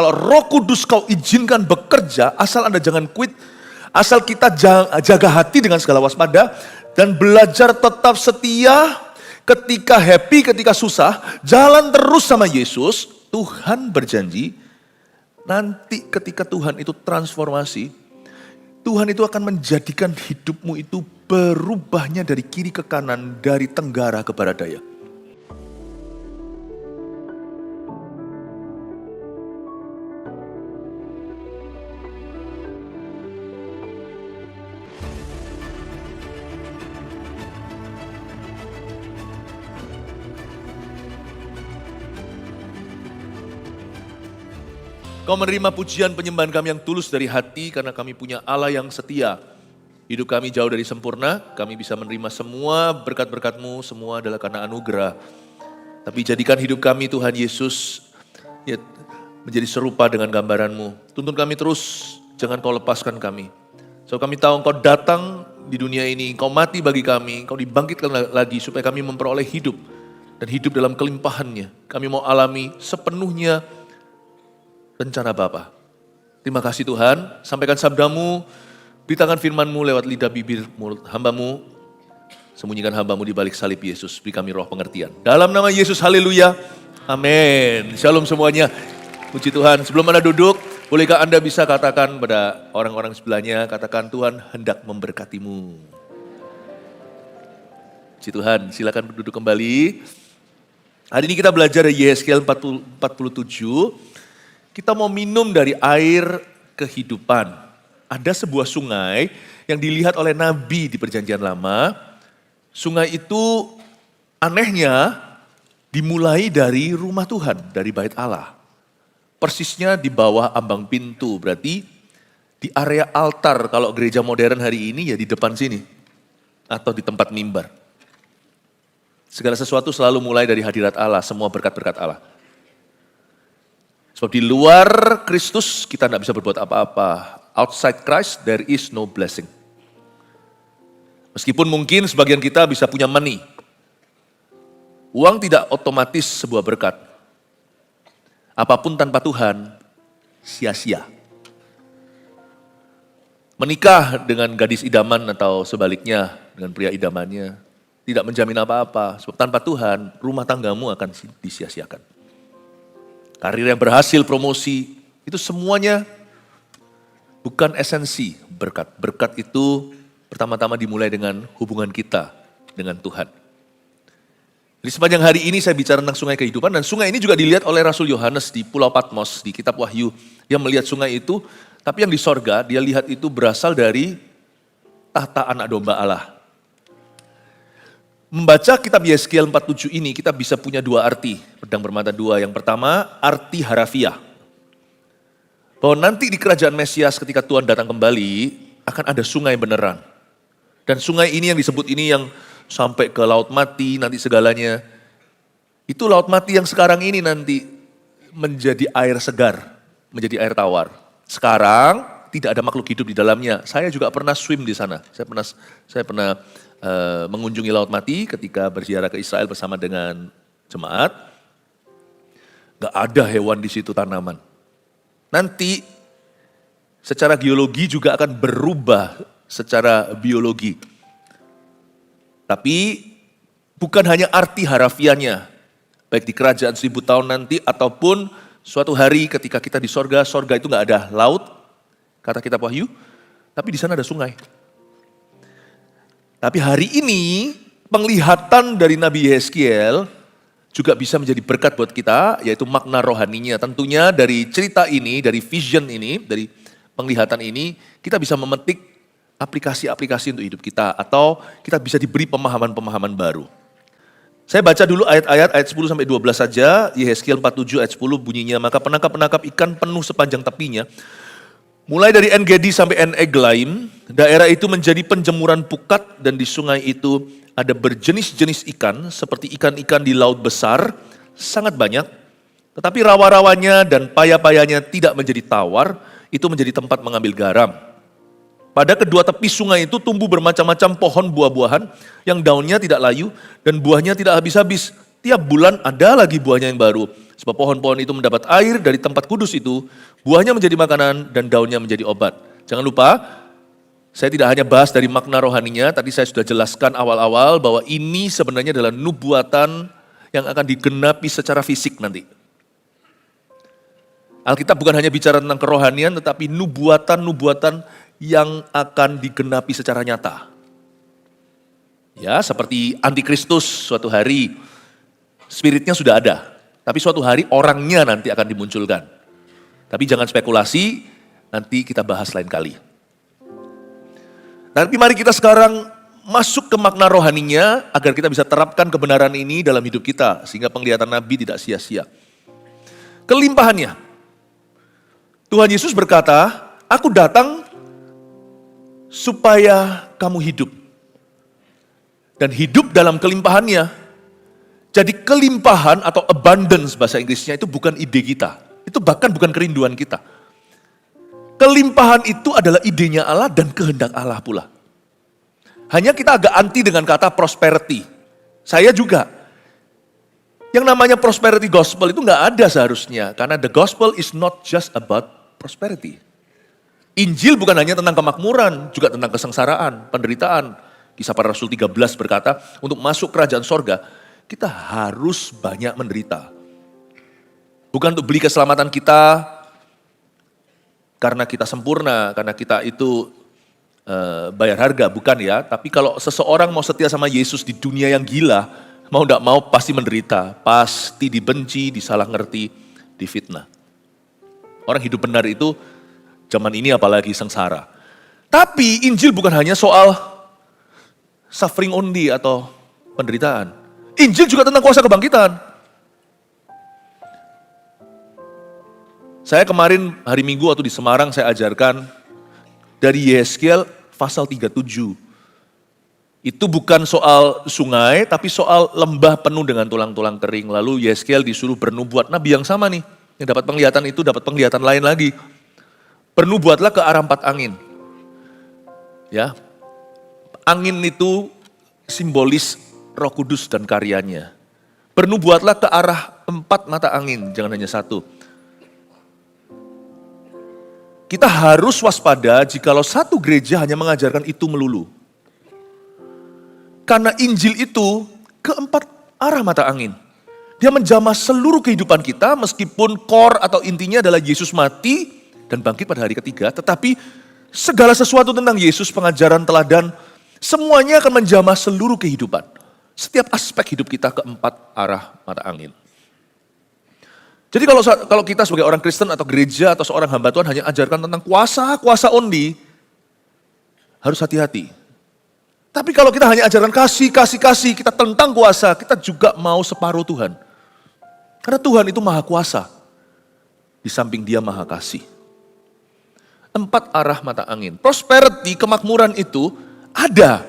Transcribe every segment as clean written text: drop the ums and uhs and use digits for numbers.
kalau Roh Kudus kau izinkan bekerja, asal Anda jangan quit, asal kita jaga hati dengan segala waspada, dan belajar tetap setia ketika happy, ketika susah, jalan terus sama Yesus. Tuhan berjanji, nanti ketika Tuhan itu transformasi, Tuhan itu akan menjadikan hidupmu itu berubahnya dari kiri ke kanan, dari tenggara ke barat daya. Kau menerima pujian penyembahan kami yang tulus dari hati karena kami punya Allah yang setia. Hidup kami jauh dari sempurna, kami bisa menerima semua berkat-berkat-Mu, semua adalah karena anugerah. Tapi jadikan hidup kami Tuhan Yesus ya, menjadi serupa dengan gambaran-Mu. Tuntun kami terus, jangan Kau lepaskan kami. So kami tahu Engkau datang di dunia ini, Engkau mati bagi kami, Engkau dibangkitkan lagi supaya kami memperoleh hidup. Dan hidup dalam kelimpahannya. Kami mau alami sepenuhnya rencana Bapa. Terima kasih Tuhan, sampaikan sabda-Mu, beritakan firman-Mu lewat lidah bibir mulut hamba-Mu, sembunyikan hamba-Mu di balik salib Yesus, beri kami roh pengertian. Dalam nama Yesus, haleluya, amin. Shalom semuanya, puji Tuhan. Sebelum Anda duduk, bolehkah Anda bisa katakan pada orang-orang sebelahnya, katakan Tuhan hendak memberkatimu. Puji Tuhan, silakan duduk kembali. Hari ini kita belajar dari Yehezkiel 47. Kita mau minum dari air kehidupan. Ada sebuah sungai yang dilihat oleh Nabi di Perjanjian Lama. Sungai itu anehnya dimulai dari rumah Tuhan, dari bait Allah. Persisnya di bawah ambang pintu, berarti di area altar. Kalau gereja modern hari ini ya di depan sini. Atau di tempat mimbar. Segala sesuatu selalu mulai dari hadirat Allah, semua berkat-berkat Allah. Sebab di luar Kristus kita tidak bisa berbuat apa-apa. Outside Christ there is no blessing. Meskipun mungkin sebagian kita bisa punya money. Uang tidak otomatis sebuah berkat. Apapun tanpa Tuhan sia-sia. Menikah dengan gadis idaman atau sebaliknya dengan pria idamannya tidak menjamin apa-apa. Sebab tanpa Tuhan rumah tanggamu akan disia-siakan. Karir yang berhasil, promosi, itu semuanya bukan esensi berkat. Berkat itu pertama-tama dimulai dengan hubungan kita dengan Tuhan. Jadi sepanjang hari ini saya bicara tentang sungai kehidupan, dan sungai ini juga dilihat oleh Rasul Yohanes di Pulau Patmos, di kitab Wahyu. Dia melihat sungai itu, tapi yang di sorga dia lihat itu berasal dari tahta anak domba Allah. Membaca kitab Yehezkiel 47 ini kita bisa punya dua arti, pedang bermata dua. Yang pertama, arti harafiah. Bahwa nanti di kerajaan Mesias ketika Tuhan datang kembali, akan ada sungai beneran. Dan sungai ini yang disebut ini yang sampai ke laut mati, nanti segalanya. Itu laut mati yang sekarang ini nanti menjadi air segar, menjadi air tawar. Sekarang tidak ada makhluk hidup di dalamnya. Saya juga pernah swim di sana. Saya pernah mengunjungi Laut Mati ketika berziarah ke Israel bersama dengan jemaat. Gak ada hewan di situ, tanaman. Nanti secara geologi juga akan berubah secara biologi. Tapi bukan hanya arti harafiahnya, baik di kerajaan 1000 tahun nanti ataupun suatu hari ketika kita di sorga itu gak ada laut, kata kitab Wahyu, tapi di sana ada sungai. Tapi hari ini penglihatan dari Nabi Yehezkiel juga bisa menjadi berkat buat kita, yaitu makna rohaninya. Tentunya dari cerita ini, dari vision ini, dari penglihatan ini, kita bisa memetik aplikasi-aplikasi untuk hidup kita, atau kita bisa diberi pemahaman-pemahaman baru. Saya baca dulu ayat 10 sampai 12 saja, Yehezkiel 47 ayat 10 bunyinya, maka penangkap-penangkap ikan penuh sepanjang tepinya. Mulai dari En-Gedi sampai En-Eglaim, daerah itu menjadi penjemuran pukat, dan di sungai itu ada berjenis-jenis ikan seperti ikan-ikan di laut besar, sangat banyak. Tetapi rawa-rawanya dan paya-payanya tidak menjadi tawar, itu menjadi tempat mengambil garam. Pada kedua tepi sungai itu tumbuh bermacam-macam pohon buah-buahan yang daunnya tidak layu dan buahnya tidak habis-habis. Tiap bulan ada lagi buahnya yang baru. Sebab pohon-pohon itu mendapat air dari tempat kudus itu, buahnya menjadi makanan dan daunnya menjadi obat. Jangan lupa, saya tidak hanya bahas dari makna rohaninya, tadi saya sudah jelaskan awal-awal bahwa ini sebenarnya adalah nubuatan yang akan digenapi secara fisik nanti. Alkitab bukan hanya bicara tentang kerohanian, tetapi nubuatan-nubuatan yang akan digenapi secara nyata. Ya, seperti antikristus suatu hari, spiritnya sudah ada, tapi suatu hari orangnya nanti akan dimunculkan. Tapi jangan spekulasi, nanti kita bahas lain kali. Tapi mari kita sekarang masuk ke makna rohaninya agar kita bisa terapkan kebenaran ini dalam hidup kita sehingga penglihatan Nabi tidak sia-sia. Kelimpahannya. Tuhan Yesus berkata, "Aku datang supaya kamu hidup." Dan hidup dalam kelimpahannya. Jadi kelimpahan atau abundance bahasa Inggrisnya itu bukan ide kita. Itu bahkan bukan kerinduan kita. Kelimpahan itu adalah idenya Allah dan kehendak Allah pula. Hanya kita agak anti dengan kata prosperity. Saya juga. Yang namanya prosperity gospel itu nggak ada seharusnya. Karena the gospel is not just about prosperity. Injil bukan hanya tentang kemakmuran, juga tentang kesengsaraan, penderitaan. Kisah Para Rasul 13 berkata, untuk masuk kerajaan sorga, kita harus banyak menderita. Bukan untuk beli keselamatan kita, karena kita sempurna, karena kita itu bayar harga, bukan ya. Tapi kalau seseorang mau setia sama Yesus di dunia yang gila, mau tidak mau pasti menderita, pasti dibenci, disalah ngerti, difitnah. Orang hidup benar itu zaman ini apalagi sengsara. Tapi Injil bukan hanya soal suffering only atau penderitaan. Injil juga tentang kuasa kebangkitan. Saya kemarin hari Minggu waktu di Semarang saya ajarkan dari Yeskel pasal 37. Itu bukan soal sungai tapi soal lembah penuh dengan tulang-tulang kering. Lalu Yeskel disuruh bernubuat, nabi yang sama nih. Yang dapat penglihatan itu dapat penglihatan lain lagi. Bernubuatlah ke arah 4 angin. Ya. Angin itu simbolis Roh Kudus dan karyanya. Bernubuatlah ke arah 4 mata angin, jangan hanya 1. Kita harus waspada jikalau satu gereja hanya mengajarkan itu melulu. Karena Injil itu ke 4 arah mata angin. Dia menjamah seluruh kehidupan kita meskipun core atau intinya adalah Yesus mati dan bangkit pada hari ketiga. Tetapi segala sesuatu tentang Yesus, pengajaran, teladan, semuanya akan menjamah seluruh kehidupan. Setiap aspek hidup kita ke 4 arah mata angin. Jadi kalau kita sebagai orang Kristen atau gereja atau seorang hamba Tuhan hanya ajarkan tentang kuasa only, harus hati-hati. Tapi kalau kita hanya ajarkan kasih, kita tentang kuasa, kita juga mau separuh Tuhan. Karena Tuhan itu maha kuasa, di samping dia maha kasih. 4 arah mata angin. Prosperity, kemakmuran itu ada.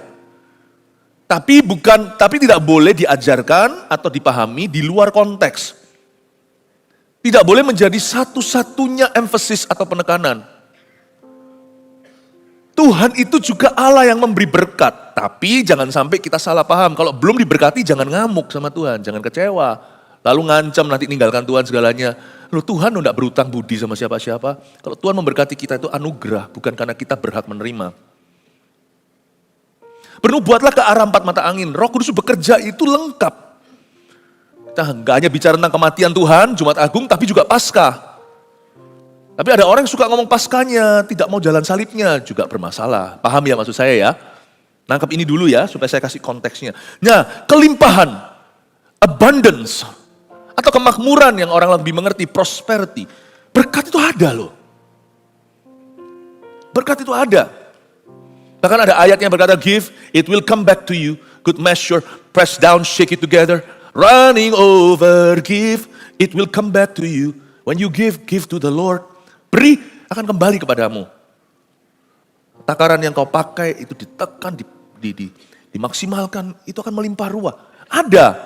Tapi tidak boleh diajarkan atau dipahami di luar konteks. Tidak boleh menjadi satu-satunya emphasis atau penekanan. Tuhan itu juga Allah yang memberi berkat. Tapi jangan sampai kita salah paham. Kalau belum diberkati jangan ngamuk sama Tuhan, jangan kecewa. Lalu ngancam nanti ninggalkan Tuhan segalanya. Loh Tuhan tidak berutang budi sama siapa-siapa. Kalau Tuhan memberkati kita itu anugerah, bukan karena kita berhak menerima. Bernubuatlah ke arah 4 mata angin. Roh Kudus bekerja itu lengkap. Kita nggak hanya bicara tentang kematian Tuhan, Jumat Agung, tapi juga Paskah. Tapi ada orang yang suka ngomong Paskahnya, tidak mau jalan salibnya, juga bermasalah. Paham ya maksud saya ya? Nangkep ini dulu ya, supaya saya kasih konteksnya. Nah, kelimpahan, abundance, atau kemakmuran yang orang lebih mengerti, prosperity. Berkat itu ada loh. Berkat itu ada. Bahkan ada ayat yang berkata, give, it will come back to you. Good measure, press down, shake it together. Running over, give, it will come back to you. When you give to the Lord. Beri, akan kembali kepadamu. Takaran yang kau pakai itu ditekan, dimaksimalkan, itu akan melimpah ruah. Ada,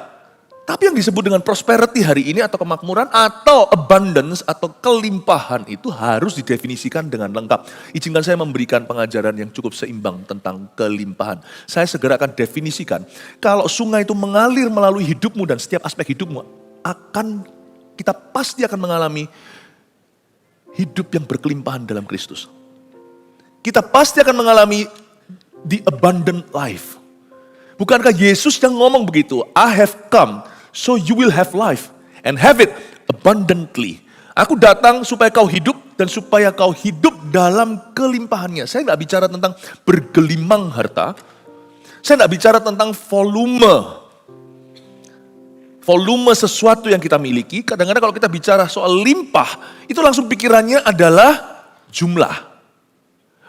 Tapi yang disebut dengan prosperity hari ini atau kemakmuran atau abundance atau kelimpahan itu harus didefinisikan dengan lengkap. Izinkan saya memberikan pengajaran yang cukup seimbang tentang kelimpahan. Saya segera akan definisikan, kalau sungai itu mengalir melalui hidupmu dan setiap aspek hidupmu, kita pasti akan mengalami hidup yang berkelimpahan dalam Kristus. Kita pasti akan mengalami the abundant life. Bukankah Yesus yang ngomong begitu? I have come so you will have life and have it abundantly. Aku datang supaya kau hidup dan supaya kau hidup dalam kelimpahannya. Saya nggak bicara tentang bergelimang harta. Saya nggak bicara tentang volume sesuatu yang kita miliki. Kadang-kadang kalau kita bicara soal limpah, itu langsung pikirannya adalah jumlah.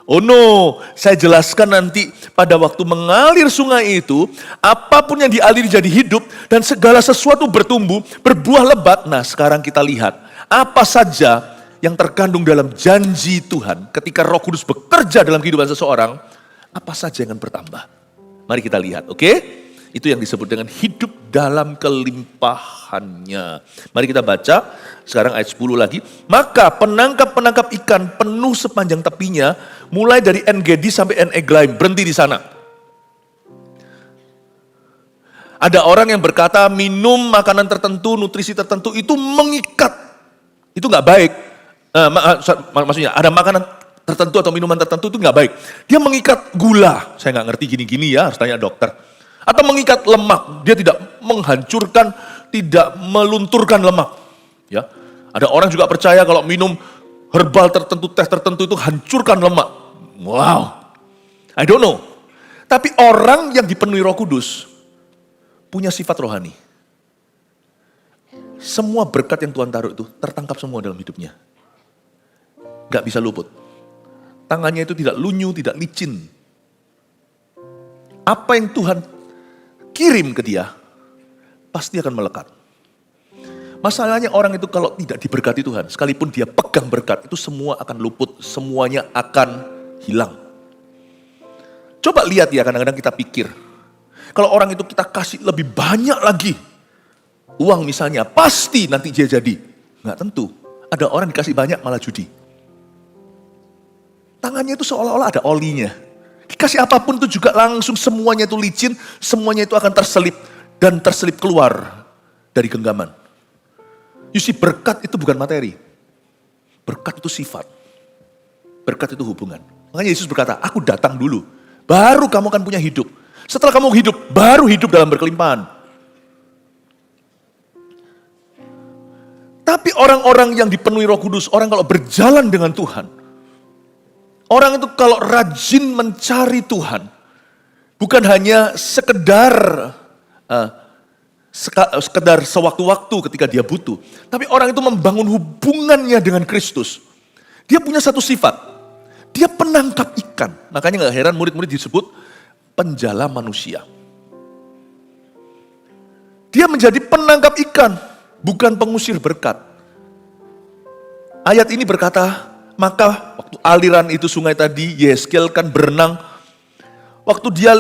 Oh no, saya jelaskan nanti pada waktu mengalir sungai itu, apapun yang dialiri jadi hidup dan segala sesuatu bertumbuh, berbuah lebat. Nah, sekarang kita lihat apa saja yang terkandung dalam janji Tuhan ketika Roh Kudus bekerja dalam kehidupan seseorang, apa saja yang akan bertambah. Mari kita lihat, oke? Itu yang disebut dengan hidup dalam kelimpahannya. Mari kita baca sekarang ayat 10 lagi. Maka penangkap-penangkap ikan penuh sepanjang tepinya, mulai dari En-Gedi sampai En-Eglaim, berhenti di sana. Ada orang yang berkata minum makanan tertentu, nutrisi tertentu itu mengikat. Itu nggak baik. Maksudnya ada makanan tertentu atau minuman tertentu itu nggak baik. Dia mengikat gula. Saya nggak ngerti gini-gini ya, harus tanya dokter. Atau mengikat lemak, dia tidak menghancurkan, tidak melunturkan lemak. Ya, ada orang juga percaya kalau minum herbal tertentu, teh tertentu itu hancurkan lemak. Wow, I don't know. Tapi orang yang dipenuhi Roh Kudus punya sifat rohani. Semua berkat yang Tuhan taruh itu tertangkap semua dalam hidupnya. Gak bisa luput. Tangannya itu tidak lunyu, tidak licin. Apa yang Tuhan kirim ke dia, pasti akan melekat. Masalahnya orang itu kalau tidak diberkati Tuhan, sekalipun dia pegang berkat, itu semua akan luput, semuanya akan hilang. Coba lihat ya, kadang-kadang kita pikir, kalau orang itu kita kasih lebih banyak lagi, uang misalnya, pasti nanti dia jadi. Nggak tentu, ada orang dikasih banyak malah judi. Tangannya itu seolah-olah ada olinya. Dikasih apapun itu juga langsung semuanya itu licin, semuanya itu akan terselip dan terselip keluar dari genggaman. You see, berkat itu bukan materi. Berkat itu sifat. Berkat itu hubungan. Makanya Yesus berkata, aku datang dulu, baru kamu akan punya hidup. Setelah kamu hidup, baru hidup dalam berkelimpahan. Tapi orang-orang yang dipenuhi Roh Kudus, orang kalau berjalan dengan Tuhan, orang itu kalau rajin mencari Tuhan, bukan hanya sekedar sewaktu-waktu ketika dia butuh, tapi orang itu membangun hubungannya dengan Kristus. Dia punya satu sifat, dia penangkap ikan. Makanya gak heran murid-murid disebut penjala manusia. Dia menjadi penangkap ikan, bukan pengusir berkat. Ayat ini berkata, maka waktu aliran itu sungai tadi, Yeskel kan berenang. Waktu dia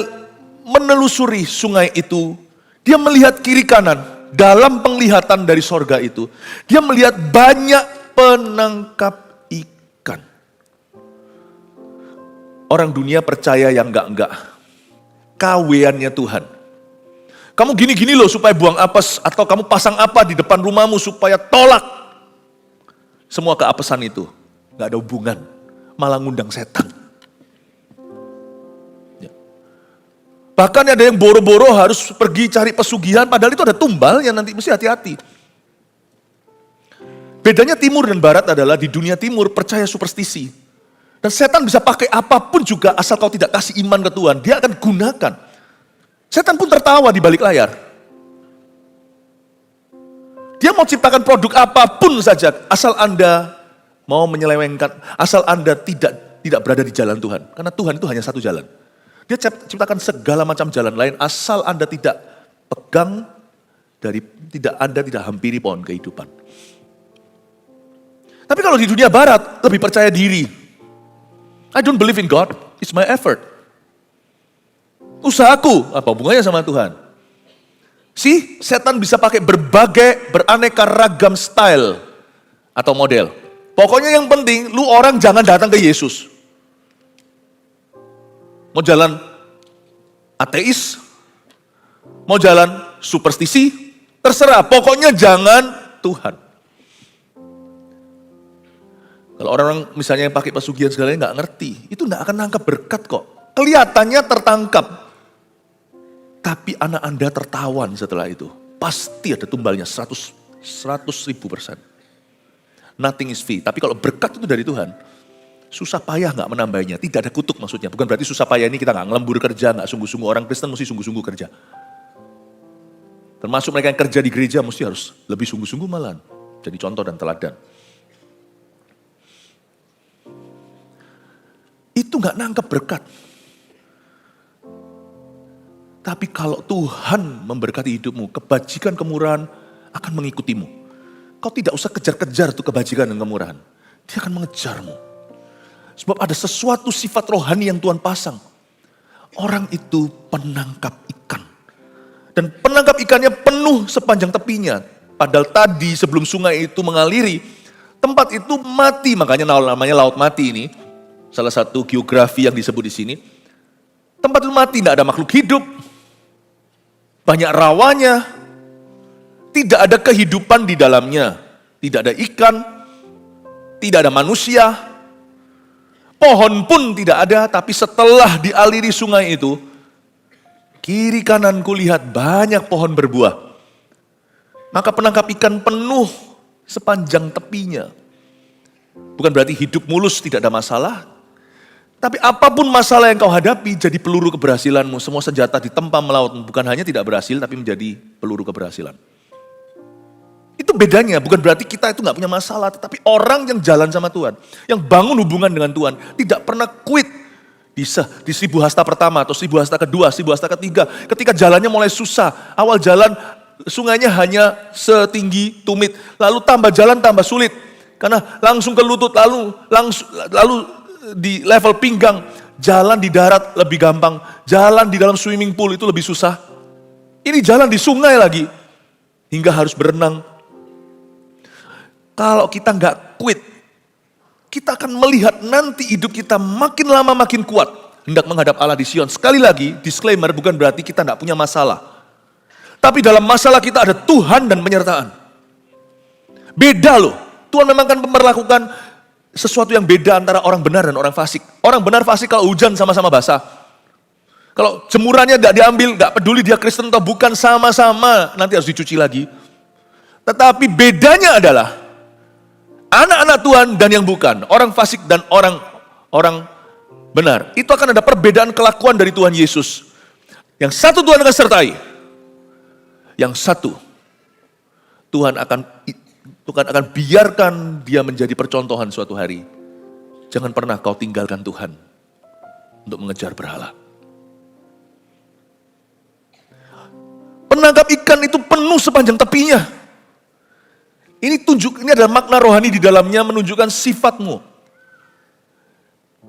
menelusuri sungai itu, dia melihat kiri kanan. Dalam penglihatan dari sorga itu, dia melihat banyak penangkap ikan. Orang dunia percaya yang enggak. Kaweannya Tuhan. Kamu gini-gini loh supaya buang apes, atau kamu pasang apa di depan rumahmu supaya tolak semua keapesan itu. Gak ada hubungan, malah ngundang setan. Ya. Bahkan ada yang boro-boro harus pergi cari pesugihan, padahal itu ada tumbalnya, nanti mesti hati-hati. Bedanya timur dan barat adalah di dunia timur percaya superstisi. Dan setan bisa pakai apapun juga asal kau tidak kasih iman ke Tuhan, dia akan gunakan. Setan pun tertawa di balik layar. Dia mau ciptakan produk apapun saja, asal Anda mau menyelewengkan, asal Anda tidak berada di jalan Tuhan. Karena Tuhan itu hanya satu jalan. Dia ciptakan segala macam jalan lain, asal Anda tidak pegang, Anda tidak hampiri pohon kehidupan. Tapi kalau di dunia barat, lebih percaya diri. I don't believe in God, it's my effort. Usahaku, apa hubungannya sama Tuhan? Si setan bisa pakai berbagai beraneka ragam style atau model. Pokoknya yang penting lu orang jangan datang ke Yesus. Mau jalan ateis, mau jalan superstisi, terserah. Pokoknya jangan Tuhan. Kalau orang misalnya yang pakai pesugihan segalanya nggak ngerti, itu nggak akan nangkap berkat kok. Kelihatannya tertangkap, tapi anak Anda tertawan setelah itu. Pasti ada tumbalnya 100.000%. Nothing is free. Tapi kalau berkat itu dari Tuhan, susah payah nggak menambahnya. Tidak ada kutuk maksudnya. Bukan berarti susah payah ini kita nggak ngelembur kerja, nggak sungguh-sungguh. Orang Kristen mesti sungguh-sungguh kerja. Termasuk mereka yang kerja di gereja mesti harus lebih sungguh-sungguh malahan. Jadi contoh dan teladan. Itu nggak nangkep berkat. Tapi kalau Tuhan memberkati hidupmu, kebajikan, kemurahan akan mengikutimu. Kau tidak usah kejar-kejar tuh kebajikan dan kemurahan. Dia akan mengejarmu. Sebab ada sesuatu sifat rohani yang Tuhan pasang. Orang itu penangkap ikan. Dan penangkap ikannya penuh sepanjang tepinya. Padahal tadi sebelum sungai itu mengaliri, tempat itu mati. Makanya namanya laut mati ini. Salah satu geografi yang disebut di sini. Tempat itu mati, tidak ada makhluk hidup. Banyak rawanya. Tidak ada kehidupan di dalamnya. Tidak ada ikan. Tidak ada manusia. Pohon pun tidak ada. Tapi setelah dialiri sungai itu, kiri kananku lihat banyak pohon berbuah. Maka penangkap ikan penuh sepanjang tepinya. Bukan berarti hidup mulus tidak ada masalah. Tapi apapun masalah yang kau hadapi jadi peluru keberhasilanmu. Semua senjata ditempa melaut. Bukan hanya tidak berhasil tapi menjadi peluru keberhasilan. Itu bedanya, bukan berarti kita itu gak punya masalah. Tetapi orang yang jalan sama Tuhan, yang bangun hubungan dengan Tuhan, tidak pernah quit. Di 1000 hasta pertama atau 1000 hasta kedua, 1000 hasta ketiga. Ketika jalannya mulai susah, awal jalan sungainya hanya setinggi tumit. Lalu tambah jalan tambah sulit. Karena langsung ke lutut, lalu di level pinggang. Jalan di darat lebih gampang, jalan di dalam swimming pool itu lebih susah. Ini jalan di sungai lagi, hingga harus berenang. Kalau kita nggak quit, kita akan melihat nanti hidup kita makin lama makin kuat. Hendak menghadap Allah di Sion. Sekali lagi, disclaimer bukan berarti kita nggak punya masalah. Tapi dalam masalah kita ada Tuhan dan penyertaan. Beda loh. Tuhan memang akan memperlakukan sesuatu yang beda antara orang benar dan orang fasik. Orang benar fasik kalau hujan sama-sama basah. Kalau jemurannya nggak diambil, nggak peduli dia Kristen atau bukan, sama-sama nanti harus dicuci lagi. Tetapi bedanya adalah anak-anak Tuhan dan yang bukan, orang fasik dan orang benar. Itu akan ada perbedaan kelakuan dari Tuhan Yesus. Yang satu Tuhan akan sertai. Yang satu Tuhan akan biarkan dia menjadi percontohan suatu hari. Jangan pernah kau tinggalkan Tuhan untuk mengejar berhala. Penangkap ikan itu penuh sepanjang tepinya. Ini adalah makna rohani di dalamnya menunjukkan sifatmu.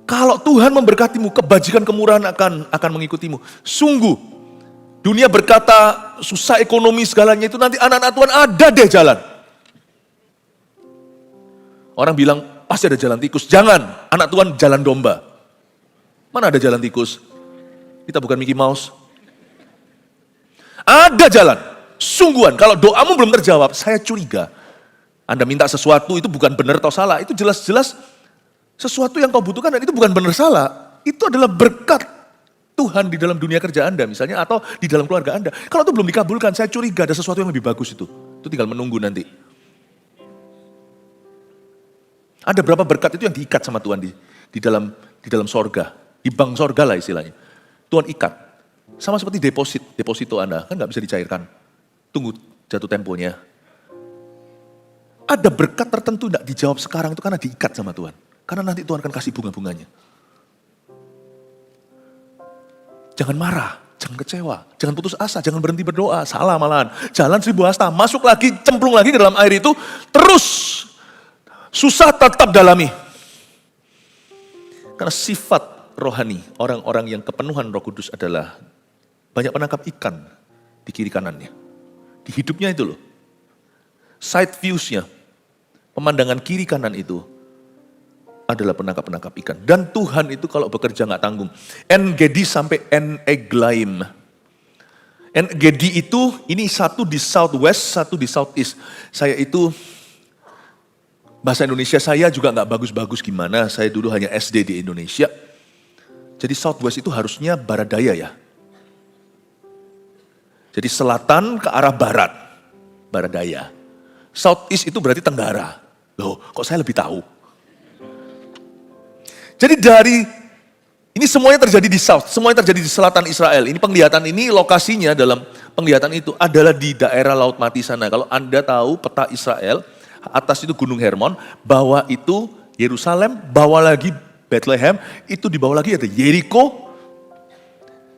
Kalau Tuhan memberkatimu, kebajikan kemurahan akan mengikutimu. Sungguh, dunia berkata susah ekonomi segalanya itu nanti anak-anak Tuhan ada deh jalan. Orang bilang pasti ada jalan tikus. Jangan, anak Tuhan jalan domba. Mana ada jalan tikus? Kita bukan Mickey Mouse. Ada jalan, sungguhan. Kalau doamu belum terjawab, saya curiga. Anda minta sesuatu itu bukan benar atau salah. Itu jelas-jelas sesuatu yang kau butuhkan dan itu bukan benar salah. Itu adalah berkat Tuhan di dalam dunia kerja Anda misalnya atau di dalam keluarga Anda. Kalau itu belum dikabulkan, saya curiga ada sesuatu yang lebih bagus itu. Itu tinggal menunggu nanti. Ada berapa berkat itu yang diikat sama Tuhan di dalam sorga. Di bank sorga lah istilahnya. Tuhan ikat. Sama seperti deposito Anda. Kan gak bisa dicairkan. Tunggu jatuh temponya. Ada berkat tertentu tidak dijawab sekarang itu karena diikat sama Tuhan. Karena nanti Tuhan akan kasih bunga-bunganya. Jangan marah, jangan kecewa, jangan putus asa, jangan berhenti berdoa. Salah malahan. Jalan 1000 hasta, masuk lagi, cemplung lagi ke dalam air itu. Terus susah tetap dalami. Karena sifat rohani, orang-orang yang kepenuhan Roh Kudus adalah banyak penangkap ikan di kiri kanannya. Di hidupnya itu loh. Side views-nya, pemandangan kiri kanan itu adalah penangkap-penangkap ikan. Dan Tuhan itu kalau bekerja nggak tanggung. En-Gedi sampai En-Eglaim. En-Gedi itu, ini satu di southwest, satu di southeast. Saya itu, bahasa Indonesia saya juga nggak bagus-bagus gimana. Saya dulu hanya SD di Indonesia. Jadi southwest itu harusnya barat daya ya. Jadi selatan ke arah barat, barat daya. Southeast itu berarti tenggara. Loh, kok saya lebih tahu? Jadi ini semuanya terjadi di south, semuanya terjadi di selatan Israel. Ini penglihatan ini lokasinya dalam penglihatan itu adalah di daerah Laut Mati sana. Kalau Anda tahu peta Israel, atas itu Gunung Hermon, bawah itu Yerusalem, bawah lagi Bethlehem, itu di bawah lagi ada Yeriko.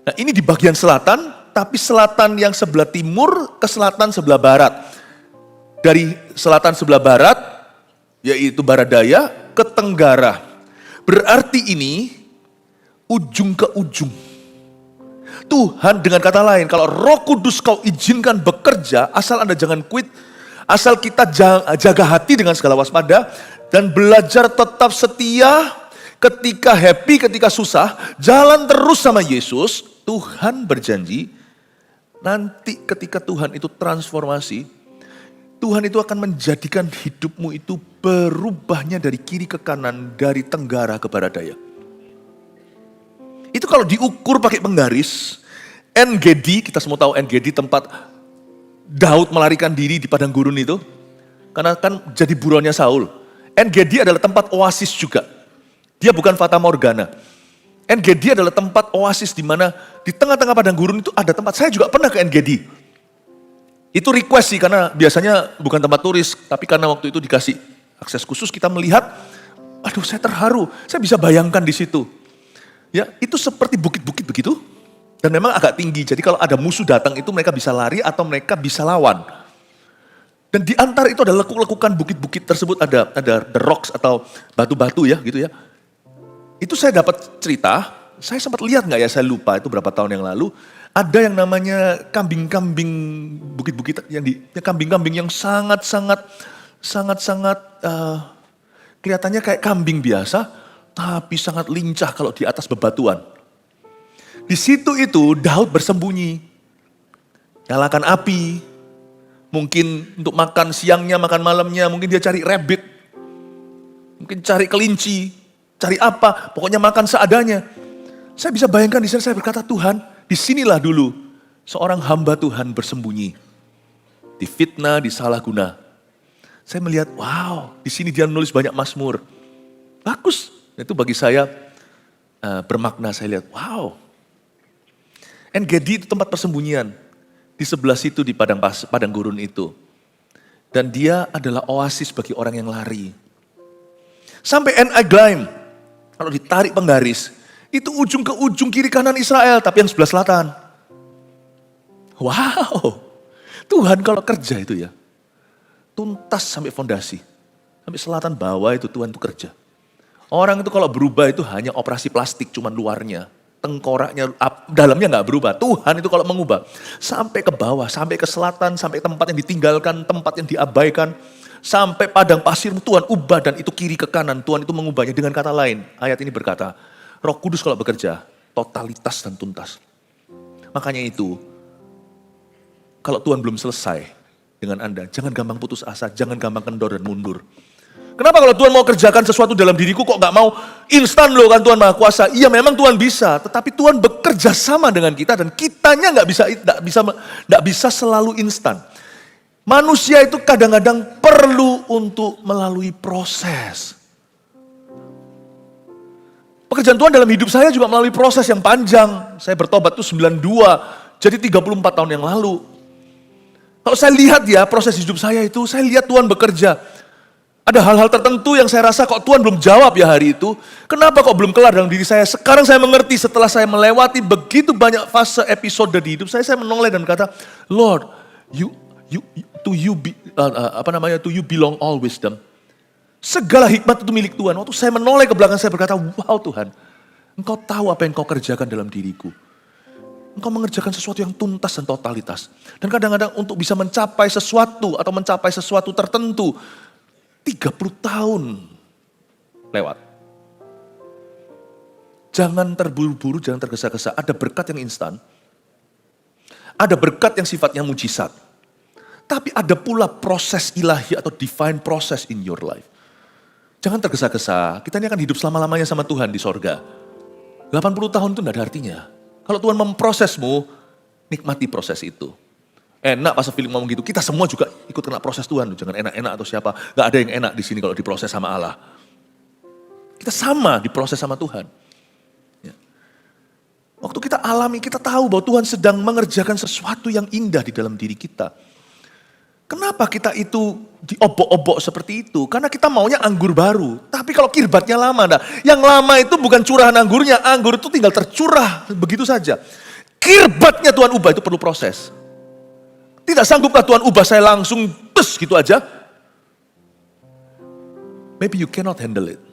Nah ini di bagian selatan, tapi selatan yang sebelah timur ke selatan sebelah barat. Dari selatan sebelah barat, yaitu barat daya, ke tenggara. Berarti ini ujung ke ujung. Tuhan dengan kata lain, kalau Roh Kudus kau izinkan bekerja, asal Anda jangan quit, asal kita jaga hati dengan segala waspada, dan belajar tetap setia, ketika happy, ketika susah, jalan terus sama Yesus, Tuhan berjanji, nanti ketika Tuhan itu transformasi, Tuhan itu akan menjadikan hidupmu itu berubahnya dari kiri ke kanan, dari tenggara ke barat daya. Itu kalau diukur pakai penggaris, En-Gedi, kita semua tahu En-Gedi tempat Daud melarikan diri di padang gurun itu. Karena kan jadi buronnya Saul. En-Gedi adalah tempat oasis juga. Dia bukan Fata Morgana. En-Gedi adalah tempat oasis di mana di tengah-tengah padang gurun itu ada tempat. Saya juga pernah ke En-Gedi. Itu request sih karena biasanya bukan tempat turis, tapi karena waktu itu dikasih akses khusus kita melihat, aduh saya terharu, saya bisa bayangkan di situ. Ya, itu seperti bukit-bukit begitu dan memang agak tinggi. Jadi kalau ada musuh datang itu mereka bisa lari atau mereka bisa lawan. Dan di antara itu ada lekuk-lekukan bukit-bukit tersebut ada the rocks atau batu-batu ya gitu ya. Itu saya dapat cerita, saya sempat lihat nggak ya, saya lupa itu berapa tahun yang lalu. Ada yang namanya kambing-kambing bukit-bukit kambing-kambing yang sangat-sangat kelihatannya kayak kambing biasa, tapi sangat lincah kalau di atas bebatuan. Di situ itu Daud bersembunyi, nyalakan api, mungkin untuk makan siangnya, makan malamnya, mungkin dia cari rabbit, mungkin cari kelinci, cari apa, pokoknya makan seadanya. Saya bisa bayangkan di sana saya berkata, Tuhan, disinilah dulu seorang hamba Tuhan bersembunyi. Difitnah, disalahguna. Saya melihat, wow, di sini dia menulis banyak mazmur. Bagus. Itu bagi saya bermakna, saya lihat, wow. En-Gedi itu tempat persembunyian. Di sebelah situ di padang gurun itu. Dan dia adalah oasis bagi orang yang lari. Sampai En-Eglaim, kalau ditarik penggaris, itu ujung ke ujung kiri kanan Israel, tapi yang sebelah selatan. Wow, Tuhan kalau kerja itu ya, tuntas sampai fondasi. Sampai selatan bawah itu Tuhan itu kerja. Orang itu kalau berubah itu hanya operasi plastik, cuman luarnya. Tengkoraknya, dalamnya gak berubah. Tuhan itu kalau mengubah, sampai ke bawah, sampai ke selatan, sampai tempat yang ditinggalkan, tempat yang diabaikan. Sampai padang pasirmu Tuhan ubah dan itu kiri ke kanan. Tuhan itu mengubahnya dengan kata lain. Ayat ini berkata, Roh Kudus kalau bekerja, totalitas dan tuntas. Makanya itu, kalau Tuhan belum selesai dengan Anda, jangan gampang putus asa, jangan gampang kendor dan mundur. Kenapa kalau Tuhan mau kerjakan sesuatu dalam diriku kok gak mau instan loh kan Tuhan Maha Kuasa. Iya memang Tuhan bisa, tetapi Tuhan bekerja sama dengan kita dan kitanya gak bisa selalu instan. Manusia itu kadang-kadang perlu untuk melalui proses. Pekerjaan Tuhan dalam hidup saya juga melalui proses yang panjang. Saya bertobat itu 92, jadi 34 tahun yang lalu. Kalau saya lihat ya proses hidup saya itu, saya lihat Tuhan bekerja. Ada hal-hal tertentu yang saya rasa kok Tuhan belum jawab ya hari itu. Kenapa kok belum kelar dalam diri saya? Sekarang saya mengerti setelah saya melewati begitu banyak fase episode di hidup saya menoleh dan berkata, Lord, to you belong all wisdom. Segala hikmat itu milik Tuhan. Waktu saya menoleh ke belakang saya berkata, wow Tuhan, Engkau tahu apa yang Engkau kerjakan dalam diriku. Engkau mengerjakan sesuatu yang tuntas dan totalitas. Dan kadang-kadang untuk bisa mencapai sesuatu atau mencapai sesuatu tertentu, 30 tahun lewat. Jangan terburu-buru, jangan tergesa-gesa. Ada berkat yang instan. Ada berkat yang sifatnya mujizat. Tapi ada pula proses ilahi atau divine process in your life. Jangan tergesa-gesa. Kita ini akan hidup selama-lamanya sama Tuhan di sorga. 80 tahun itu tidak ada artinya. Kalau Tuhan memprosesmu, nikmati proses itu. Enak pas Philip ngomong gitu, kita semua juga ikut kena proses Tuhan. Jangan enak-enak atau siapa. Gak ada yang enak di sini kalau diproses sama Allah. Kita sama diproses sama Tuhan. Ya. Waktu kita alami, kita tahu bahwa Tuhan sedang mengerjakan sesuatu yang indah di dalam diri kita. Kenapa kita itu diobok-obok seperti itu? Karena kita maunya anggur baru. Tapi kalau kirbatnya lama, nah, yang lama itu bukan curahan anggurnya. Anggur itu tinggal tercurah begitu saja. Kirbatnya Tuhan ubah itu perlu proses. Tidak sanggupkah Tuhan ubah saya langsung tes gitu aja? Maybe you cannot handle it.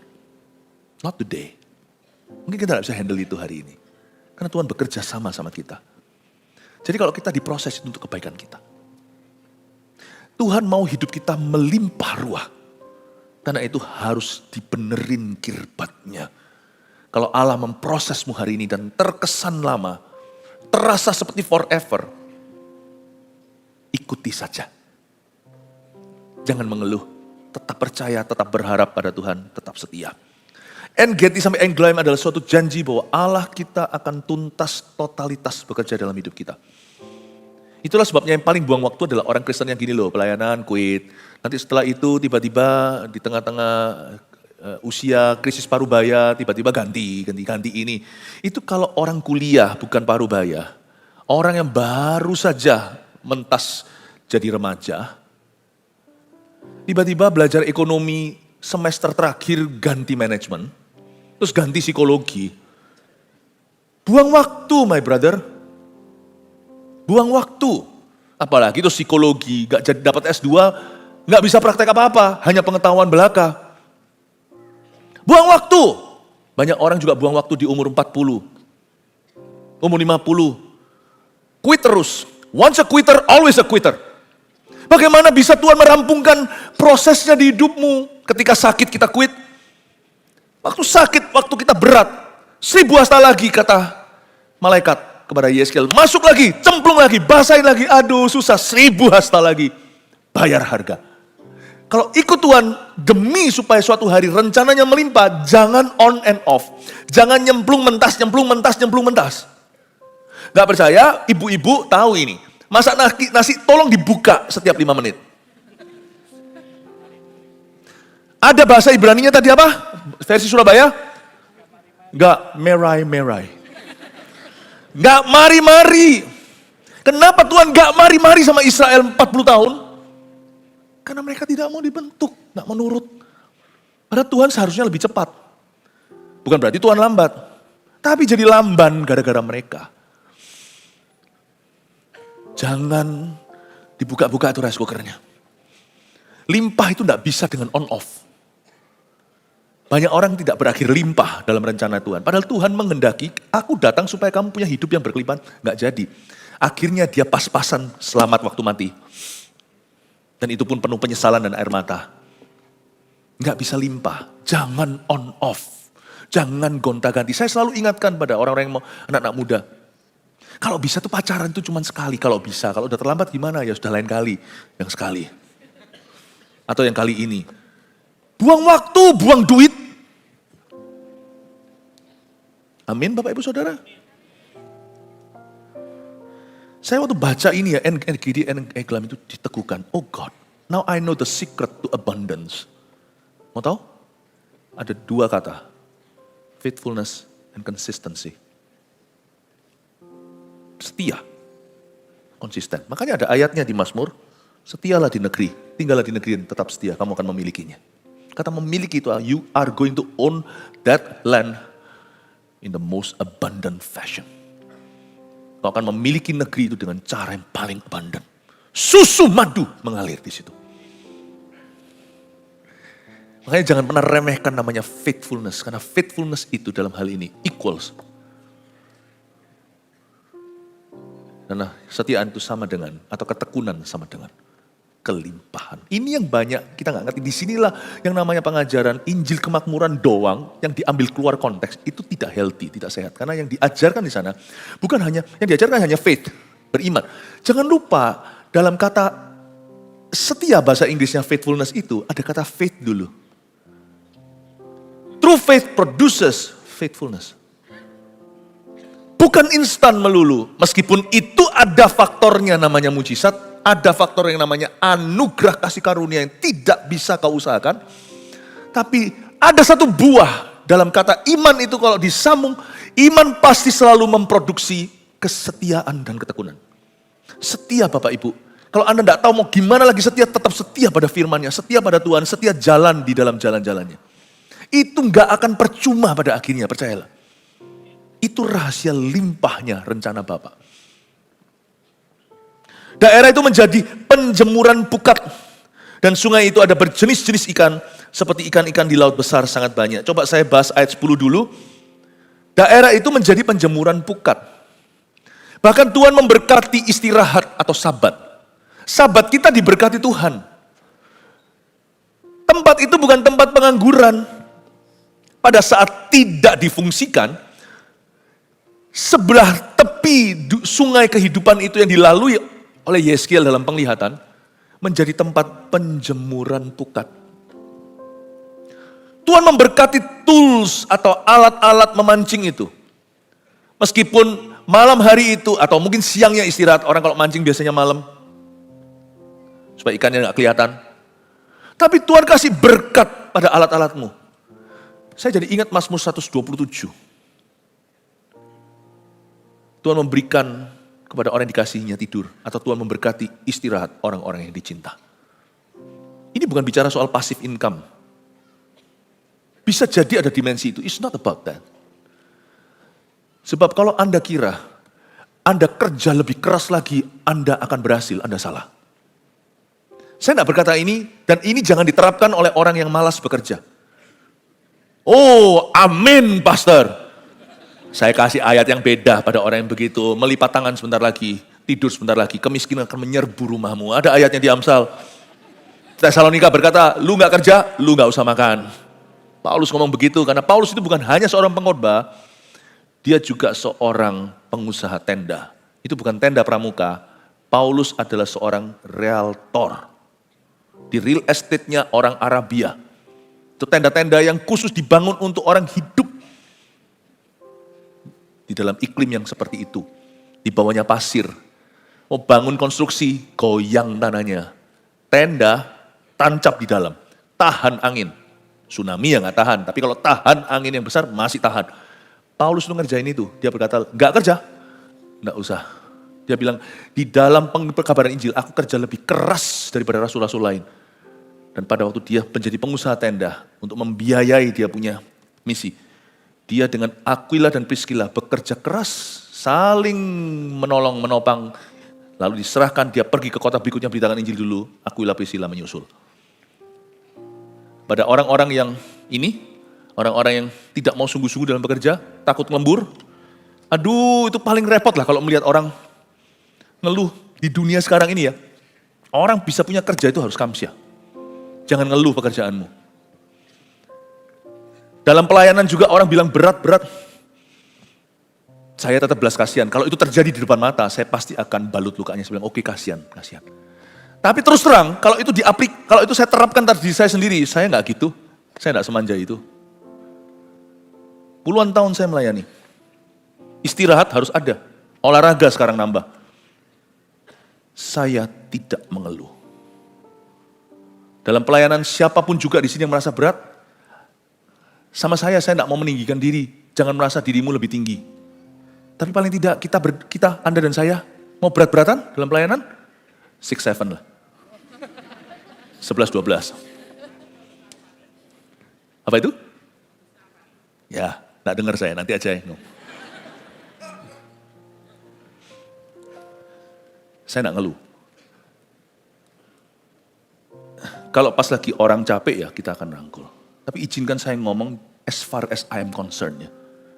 Not today. Mungkin kita tidak bisa handle itu hari ini. Karena Tuhan bekerja sama kita. Jadi kalau kita diproses itu untuk kebaikan kita. Tuhan mau hidup kita melimpah ruah. Karena itu harus dibenerin kirbatnya. Kalau Allah memprosesmu hari ini dan terkesan lama, terasa seperti forever, ikuti saja. Jangan mengeluh, tetap percaya, tetap berharap pada Tuhan, tetap setia. Engedi sampai Englaim adalah suatu janji bahwa Allah kita akan tuntas totalitas bekerja dalam hidup kita. Itulah sebabnya yang paling buang waktu adalah orang Kristen yang gini loh, pelayanan, quit. Nanti setelah itu tiba-tiba di tengah-tengah usia krisis parubaya, tiba-tiba ganti ini. Itu kalau orang kuliah bukan parubaya. Orang yang baru saja mentas jadi remaja, tiba-tiba belajar ekonomi semester terakhir ganti manajemen, terus ganti psikologi. Buang waktu my brother. Buang waktu, apalagi itu psikologi, gak jadi dapat S2, gak bisa praktek apa-apa, hanya pengetahuan belaka. Buang waktu, banyak orang juga buang waktu di umur 40, umur 50, quit terus, once a quitter, always a quitter. Bagaimana bisa Tuhan merampungkan prosesnya di hidupmu ketika sakit kita quit? Waktu sakit, waktu kita berat, 1000 hasta lagi kata malaikat kepada Yeskel, masuk lagi, cemplung lagi, basahin lagi, aduh susah, 1000 hasta lagi, bayar harga. Kalau ikut Tuhan demi supaya suatu hari rencananya melimpah, jangan on and off, jangan nyemplung mentas. Gak percaya, ibu-ibu tahu ini, masak nasi tolong dibuka setiap 5 menit. Ada bahasa Ibraninya tadi apa? Versi Surabaya? Gak merai. Gak mari-mari. Kenapa Tuhan gak mari-mari sama Israel 40 tahun? Karena mereka tidak mau dibentuk, gak menurut. Padahal Tuhan seharusnya lebih cepat. Bukan berarti Tuhan lambat. Tapi jadi lamban gara-gara mereka. Jangan dibuka-buka itu rice cookernya. Limpah itu gak bisa dengan on off. Banyak orang tidak berakhir limpah dalam rencana Tuhan. Padahal Tuhan menghendaki, aku datang supaya kamu punya hidup yang berkelimpahan. Nggak jadi. Akhirnya dia pas-pasan selamat waktu mati. Dan itu pun penuh penyesalan dan air mata. Nggak bisa limpah. Jangan on off. Jangan gonta-ganti. Saya selalu ingatkan pada orang-orang yang mau, anak-anak muda. Kalau bisa tuh pacaran itu cuma sekali. Kalau bisa, kalau udah terlambat gimana? Ya sudah lain kali. Yang sekali. Atau yang kali ini. Buang waktu, buang duit. Amin Bapak Ibu Saudara. Saya waktu baca ini ya, Engedi Englaim itu diteguhkan. Oh God, now I know the secret to abundance. Mau tahu? Ada 2 kata. Faithfulness and consistency. Setia. Konsisten. Makanya ada ayatnya di Mazmur. Setialah di negeri, tinggallah di negeri yang tetap setia, kamu akan memilikinya. Kata memiliki itu, you are going to own that land in the most abundant fashion. Kau akan memiliki negeri itu dengan cara yang paling abundant. Susu madu mengalir di situ. Makanya jangan pernah remehkan namanya faithfulness. Karena faithfulness itu dalam hal ini equals Dan kesetiaan itu sama dengan, atau ketekunan sama dengan kelimpahan. Ini yang banyak kita nggak ngerti. Disinilah yang namanya pengajaran Injil kemakmuran doang yang diambil keluar konteks itu tidak healthy, tidak sehat. Karena yang diajarkan di sana bukan hanya yang diajarkan hanya faith, beriman. Jangan lupa dalam kata setia bahasa Inggrisnya faithfulness itu ada kata faith dulu. True faith produces faithfulness. Bukan instan melulu, meskipun itu ada faktornya namanya mujizat, ada faktor yang namanya anugerah kasih karunia yang tidak bisa kau usahakan. Tapi ada satu buah dalam kata iman itu kalau disambung, iman pasti selalu memproduksi kesetiaan dan ketekunan. Setia Bapak Ibu. Kalau Anda tidak tahu mau gimana lagi setia, tetap setia pada firman-Nya, setia pada Tuhan, setia jalan di dalam jalan-jalannya. Itu nggak akan percuma pada akhirnya, percayalah. Itu rahasia limpahnya rencana Bapa. Daerah itu menjadi penjemuran pukat. Dan sungai itu ada berjenis-jenis ikan. Seperti ikan-ikan di laut besar sangat banyak. Coba saya bahas ayat 10 dulu. Daerah itu menjadi penjemuran pukat. Bahkan Tuhan memberkati istirahat atau sabat. Sabat kita diberkati Tuhan. Tempat itu bukan tempat pengangguran. Pada saat tidak difungsikan, sebelah tepi sungai kehidupan itu yang dilalui oleh Yeskiel dalam penglihatan, menjadi tempat penjemuran pukat. Tuhan memberkati tools atau alat-alat memancing itu. Meskipun malam hari itu, atau mungkin siangnya istirahat, orang kalau mancing biasanya malam, supaya ikannya gak kelihatan. Tapi Tuhan kasih berkat pada alat-alatmu. Saya jadi ingat Mazmur 127. Tuhan memberikan kepada orang yang dikasihinya tidur. Atau Tuhan memberkati istirahat orang-orang yang dicinta. Ini bukan bicara soal passive income. Bisa jadi ada dimensi itu. It's not about that. Sebab kalau Anda kira Anda kerja lebih keras lagi, Anda akan berhasil, Anda salah. Saya tidak berkata ini, dan ini jangan diterapkan oleh orang yang malas bekerja. Oh, amin pastor. Saya kasih ayat yang beda pada orang yang begitu. Melipat tangan sebentar lagi, tidur sebentar lagi. Kemiskinan akan menyerbu rumahmu. Ada ayatnya di Amsal. Tesalonika berkata, lu gak kerja, lu gak usah makan. Paulus ngomong begitu, karena Paulus itu bukan hanya seorang pengkhotbah, dia juga seorang pengusaha tenda. Itu bukan tenda pramuka. Paulus adalah seorang realtor. Di real estate-nya orang Arabia. Itu tenda-tenda yang khusus dibangun untuk orang hidup di dalam iklim yang seperti itu. Di bawahnya pasir. Mau bangun konstruksi, goyang tanahnya. Tenda, tancap di dalam. Tahan angin. Tsunami ya gak tahan, tapi kalau tahan angin yang besar masih tahan. Paulus itu ngerjain itu. Dia berkata, gak kerja? Gak usah. Dia bilang, di dalam perkabaran Injil, aku kerja lebih keras daripada rasul-rasul lain. Dan pada waktu dia menjadi pengusaha tenda, untuk membiayai dia punya misi, dia dengan Aquila dan Priscilla bekerja keras, saling menolong, menopang. Lalu diserahkan, dia pergi ke kota berikutnya beritakan Injil dulu. Aquila, Priscilla menyusul. Pada orang-orang yang ini, orang-orang yang tidak mau sungguh-sungguh dalam bekerja, takut lembur. Aduh, itu paling repot lah kalau melihat orang ngeluh di dunia sekarang ini ya. Orang bisa punya kerja itu harus kamsyah. Jangan ngeluh pekerjaanmu. Dalam pelayanan juga orang bilang berat-berat. Saya tetap belas kasihan. Kalau itu terjadi di depan mata, saya pasti akan balut lukanya. Saya bilang, oke, kasihan. Tapi terus terang, kalau itu saya terapkan di saya sendiri, saya nggak gitu. Saya nggak semanja itu. Puluhan tahun saya melayani. Istirahat harus ada. Olahraga sekarang nambah. Saya tidak mengeluh. Dalam pelayanan siapapun juga di sini yang merasa berat, sama saya tidak mau meninggikan diri. Jangan merasa dirimu lebih tinggi. Tapi paling tidak kita, Anda dan saya, mau berat-beratan dalam pelayanan? 6-7 lah. 11-12. Apa itu? Ya, tidak dengar saya, nanti aja. No. Saya tidak ngeluh. Kalau pas lagi orang capek ya kita akan rangkul. Tapi izinkan saya ngomong as far as I am concerned ya.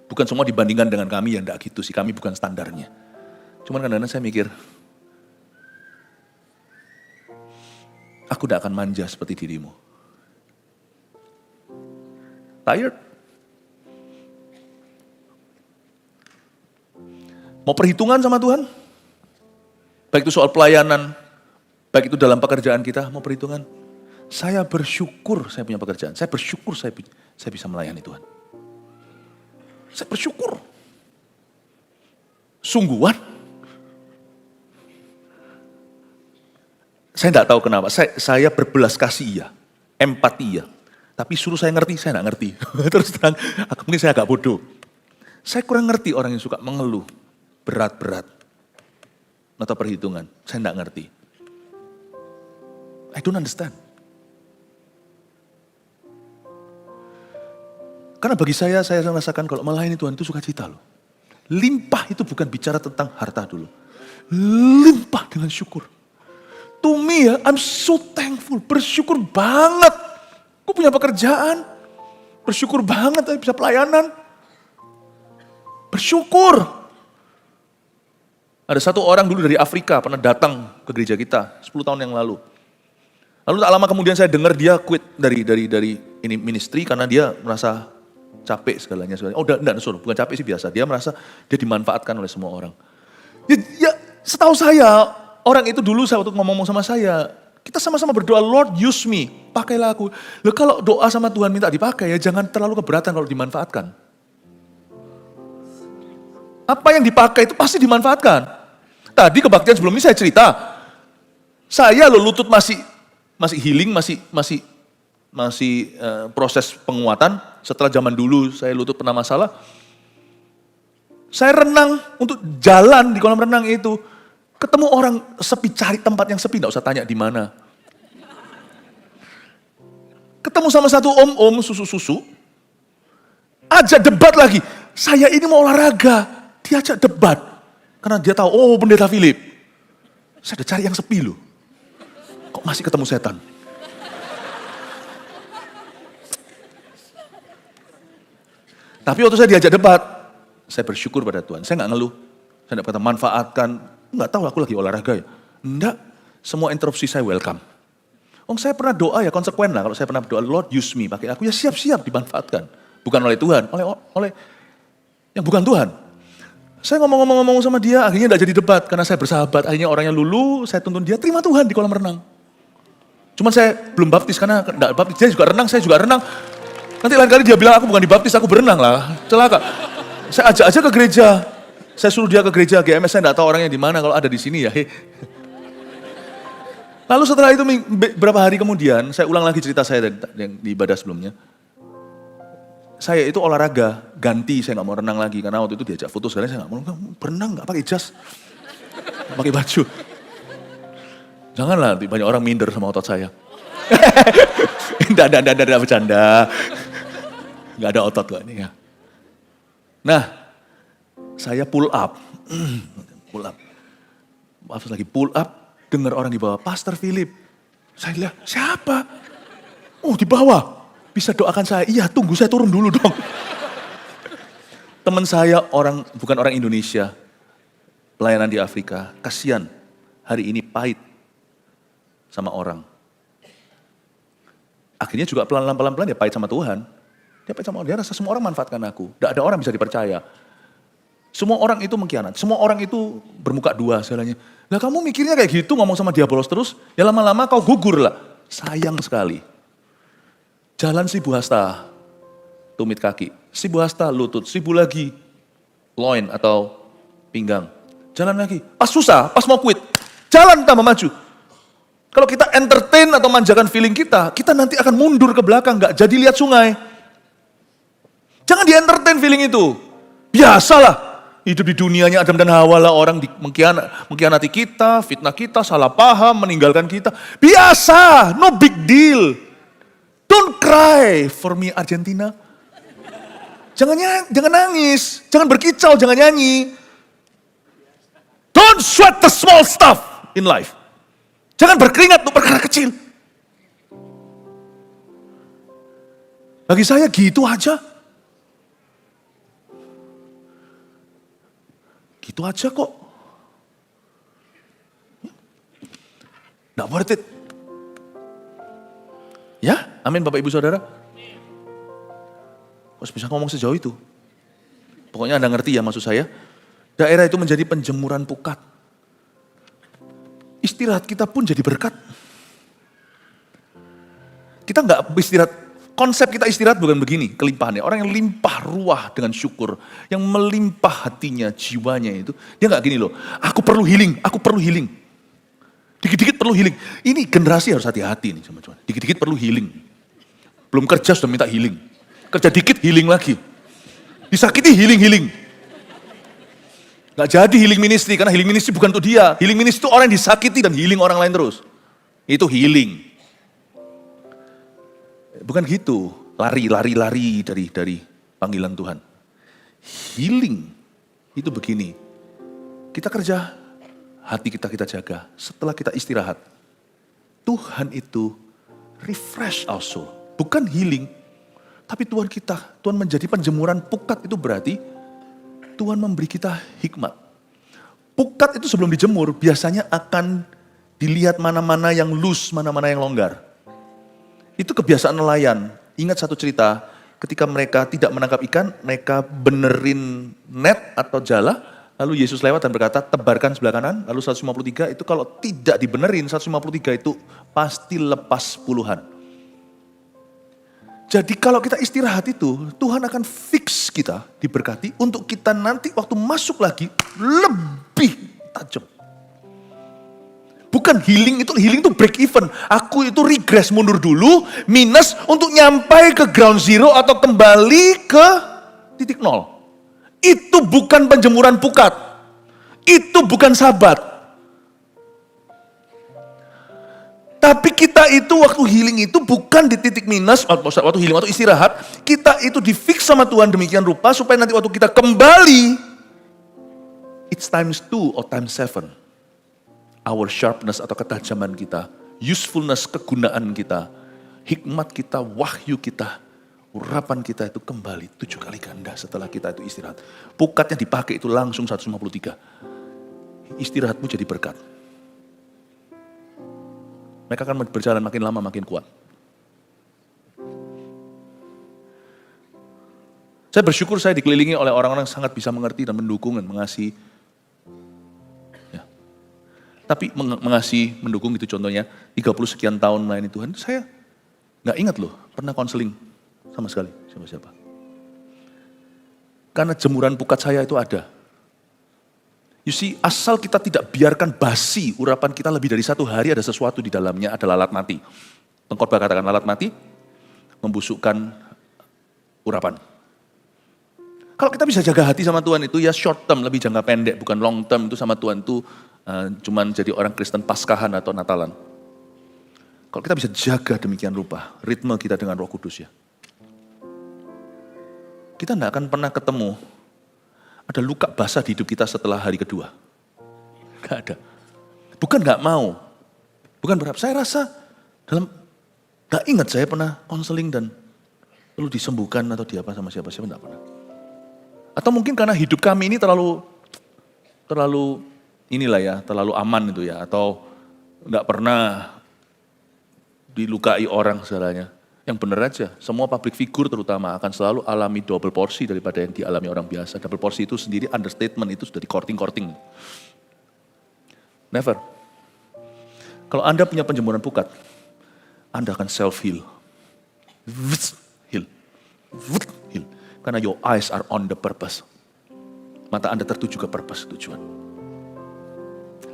Bukan semua dibandingkan dengan kami yang enggak gitu sih, kami bukan standarnya. Cuman kadang-kadang saya mikir, aku tidak akan manja seperti dirimu. Tired? Mau perhitungan sama Tuhan? Baik itu soal pelayanan, baik itu dalam pekerjaan kita, mau perhitungan. Saya bersyukur saya punya pekerjaan, saya bersyukur saya bisa melayani Tuhan. Saya bersyukur. Sungguhan. Saya tidak tahu kenapa, saya berbelas kasih iya, empati iya. Tapi suruh saya ngerti, saya tidak ngerti. Terus terang, mungkin saya agak bodoh. Saya kurang ngerti orang yang suka mengeluh, berat-berat. Atau perhitungan, saya tidak ngerti. I don't understand. Karena bagi saya merasakan kalau melayani Tuhan itu sukacita loh. Limpah itu bukan bicara tentang harta dulu. Limpah dengan syukur. To me ya, I'm so thankful, bersyukur banget. Gue punya pekerjaan, bersyukur banget bisa pelayanan. Bersyukur. Ada satu orang dulu dari Afrika pernah datang ke gereja kita 10 tahun yang lalu. Lalu tak lama kemudian saya dengar dia quit dari ini ministry karena dia merasa capek segalanya. Oh enggak, bukan capek sih biasa. Dia merasa dia dimanfaatkan oleh semua orang. Ya setahu saya, orang itu dulu waktu ngomong sama saya, kita sama-sama berdoa, Lord use me, pakailah aku. Loh kalau doa sama Tuhan minta dipakai ya jangan terlalu keberatan kalau dimanfaatkan. Apa yang dipakai itu pasti dimanfaatkan. Tadi kebaktian sebelum ini saya cerita, saya lutut masih healing, masih proses penguatan. Setelah zaman dulu saya lutut pernah masalah. Saya renang untuk jalan di kolam renang itu. Ketemu orang sepi, cari tempat yang sepi, enggak usah tanya di mana. Ketemu sama satu om susu-susu, ajak debat lagi. Saya ini mau olahraga, diajak debat. Karena dia tahu, oh pendeta Philip. Saya udah cari yang sepi loh. Kok masih ketemu setan? Tapi waktu saya diajak debat, saya bersyukur pada Tuhan. Saya nggak ngeluh. Saya nggak kata manfaatkan. Nggak tahu aku lagi olahraga ya. Enggak. Semua interupsi saya welcome. Saya pernah doa ya konsekuen lah. Kalau saya pernah berdoa, Lord use me. Pakai aku ya siap-siap dimanfaatkan. Bukan oleh Tuhan. Oleh yang bukan Tuhan. Saya ngomong sama dia, akhirnya enggak jadi debat. Karena saya bersahabat. Akhirnya orangnya lulu, saya tuntun dia terima Tuhan di kolam renang. Cuman saya belum baptis karena enggak baptis. Dia juga renang, saya juga renang. Nanti lain kali dia bilang aku bukan dibaptis, aku berenang lah. Celaka. Saya ajak aja ke gereja. Saya suruh dia ke gereja GMS, saya enggak tahu orangnya di mana, kalau ada di sini ya. Lalu setelah itu beberapa hari kemudian, saya ulang lagi cerita saya di ibadah sebelumnya. Saya itu olahraga, ganti, saya nggak mau renang lagi. Karena waktu itu diajak foto sekalian, saya nggak mau berenang, nggak pakai jas. Pakai baju. Janganlah, banyak orang minder sama otot saya. Tidak bercanda. Nggak ada otot kok ini ya. Nah, saya pull up. Pas lagi pull up, dengar orang di bawah, Pastor Philip. Saya lihat, siapa? Oh di bawah. Bisa doakan saya, iya tunggu saya turun dulu dong. Teman saya bukan orang Indonesia, pelayanan di Afrika, kasihan hari ini pahit sama orang. Akhirnya juga pelan-pelan dia pahit sama Tuhan. Dia pahit sama orang, dia rasa semua orang manfaatkan aku. Tidak ada orang bisa dipercaya. Semua orang itu mengkhianat, semua orang itu bermuka dua segalanya. Nah kamu mikirnya kayak gitu ngomong sama diabolos terus, ya lama-lama kau gugur lah. Sayang sekali. Jalan Sibu Hasta, tumit kaki. Sibu Hasta, lutut. Sibu lagi, loin atau pinggang. Jalan lagi. Pas susah, pas mau quit. Jalan tambah maju. Kalau kita entertain atau manjakan feeling kita nanti akan mundur ke belakang. Gak jadi lihat sungai. Jangan di-entertain feeling itu. Biasalah. Hidup di dunianya Adam dan Hawa lah orang mengkhianati kita, fitnah kita, salah paham, meninggalkan kita. Biasa, no big deal. Don't cry for me Argentina. Jangan nangis, jangan berkicau, jangan nyanyi. Don't sweat the small stuff in life. Jangan berkeringat untuk perkara kecil. Bagi saya gitu aja. Gitu aja kok. Nggak worth it. Ya, amin Bapak Ibu Saudara. Kok bisa ngomong sejauh itu? Pokoknya Anda ngerti ya maksud saya. Daerah itu menjadi penjemuran pukat. Istirahat kita pun jadi berkat. Kita nggak istirahat, konsep kita istirahat bukan begini kelimpahannya. Orang yang limpah ruah dengan syukur, yang melimpah hatinya, jiwanya itu, dia nggak gini loh, aku perlu healing. Dikit-dikit perlu healing. Ini generasi harus hati-hati nih sama Tuhan. Dikit-dikit perlu healing. Belum kerja sudah minta healing. Kerja dikit healing lagi. Disakiti healing. Gak jadi healing ministry, karena healing ministry bukan untuk dia. Healing ministry itu orang yang disakiti dan healing orang lain terus. Itu healing. Bukan gitu, lari dari panggilan Tuhan. Healing itu begini, kita kerja, hati kita jaga. Setelah kita istirahat, Tuhan itu refresh our soul. Bukan healing, tapi Tuhan menjadi penjemuran pukat. Itu berarti Tuhan memberi kita hikmat. Pukat itu sebelum dijemur biasanya akan dilihat mana-mana yang loose, mana-mana yang longgar. Itu kebiasaan nelayan. Ingat satu cerita, ketika mereka tidak menangkap ikan, mereka benerin net atau jala, lalu Yesus lewat dan berkata, tebarkan sebelah kanan, lalu 153 itu kalau tidak dibenerin, 153 itu pasti lepas puluhan. Jadi kalau kita istirahat itu, Tuhan akan fix kita, diberkati, untuk kita nanti waktu masuk lagi, lebih tajam. Bukan healing itu break even. Aku itu regress mundur dulu, minus untuk nyampai ke ground zero atau kembali ke titik nol. Itu bukan penjemuran pukat. Itu bukan sabat. Tapi kita itu waktu healing itu bukan di titik minus, waktu healing, waktu istirahat, kita itu di fix sama Tuhan demikian rupa supaya nanti waktu kita kembali, it's times 2 or times 7. Our sharpness atau ketajaman kita, usefulness kegunaan kita, hikmat kita, wahyu kita, urapan kita itu kembali 7 kali ganda setelah kita itu istirahat. Pukatnya dipakai itu langsung 153. Istirahatmu jadi berkat. Mereka akan berjalan makin lama makin kuat. Saya bersyukur saya dikelilingi oleh orang-orang yang sangat bisa mengerti dan mendukung dan mengasihi. Tapi mengasihi, mendukung itu contohnya, 30 sekian tahun melayani Tuhan, saya gak ingat loh, pernah konseling sama sekali, siapa-siapa. Karena jemuran pukat saya itu ada. You see, asal kita tidak biarkan basi, urapan kita lebih dari 1 hari ada sesuatu di dalamnya, ada lalat mati. Pengkhotbah katakan lalat mati, membusukkan urapan. Kalau kita bisa jaga hati sama Tuhan itu ya short term, lebih jangka pendek, bukan long term itu sama Tuhan itu cuman jadi orang Kristen Paskahan atau Natalan. Kalau kita bisa jaga demikian rupa, ritme kita dengan Roh Kudus ya. Kita tidak akan pernah ketemu ada luka basah di hidup kita setelah hari kedua. Gak ada. Bukan gak mau, bukan berharap. Saya rasa gak ingat saya pernah konseling dan perlu disembuhkan atau diapa sama siapa-siapa, gak pernah. Atau mungkin karena hidup kami ini terlalu inilah ya, terlalu aman itu ya, atau nggak pernah dilukai orang segalanya. Yang benar aja, semua public figure terutama akan selalu alami double porsi daripada yang dialami orang biasa. Double porsi itu sendiri understatement, itu sudah di-courting. Never. Kalau Anda punya penjemuran pukat, Anda akan self-heal. Heal. Karena your eyes are on the purpose. Mata Anda tertuju ke purpose, tujuan.